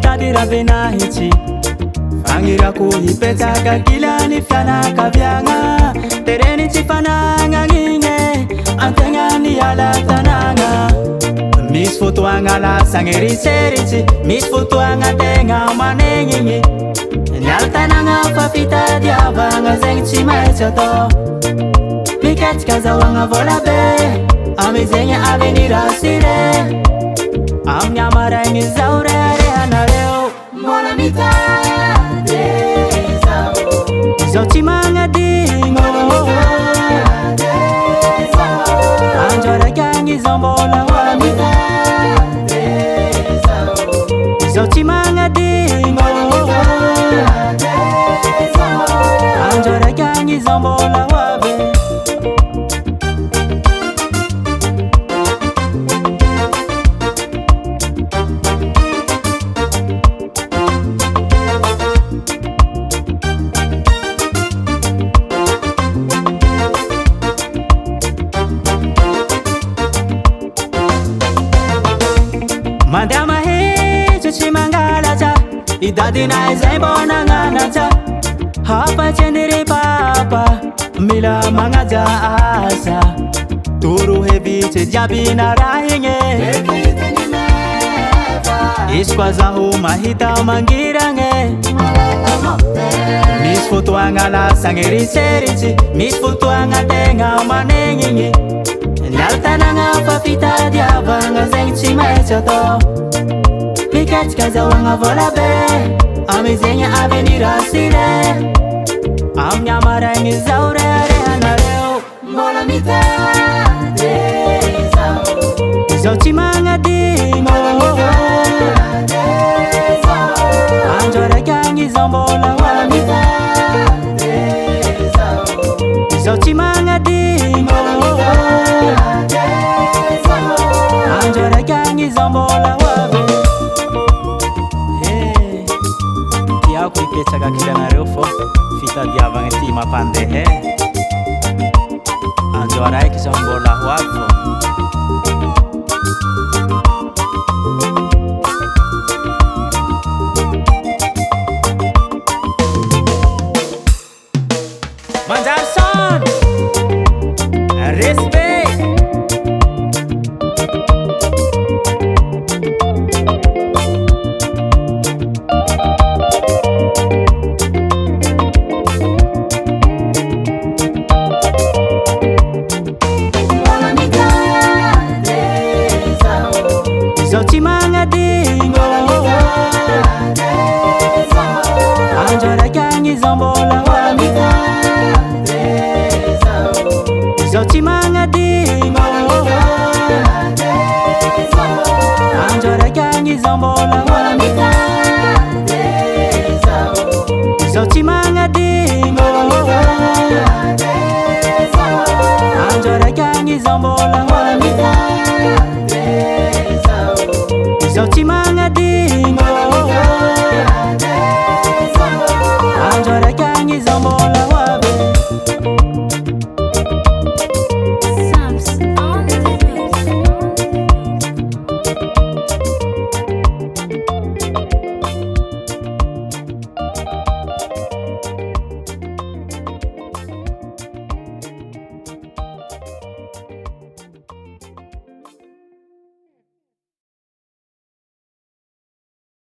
mitady ravenahitsy fagnirako hipetsaka kilany fianakaviagna tereny tsy fanagnanine antegna niala tanagna misy fotoagna lasagny eriseritsy misy fotoagna tegna manegnigny niala tanagna fa fitadiavagna zegny tsy maintsy atao miketsika zahoagna vola be amy zegny avenir asire amin'ny amaraigny zao reharehanareo mbola mitady zao tsy magnadigno andro araiky agny zao mbola mitady zao tsy magnadigno andro araiky agny zao mbola hoavy mandeha mahitsy tsy mangalatsy idadinay zay mbô nagnanatsy hafatsy papa mila magnaja asa toro hevitsy jiaby narahigny izy koa zaho mahita mangiragny misy fotoagna lasagny eriseritsy misy fotoagna tegna manegnigny niala tanagna fa fitadiavagna zegny tsy maintsy atao miketsika zahoagna vola be amy zegny avenir asire amin'ny amaraigny zao reharehanareo mbola mitady zao tsy magnadigno andro araiky agny zao mbola mitady zao tsy magnadigno andro araiky agny zao mbola hoavy tiako hipetsaka akilanareo fô fitadiavagna ty mampandehe andro araiky zao mbola hoavy fô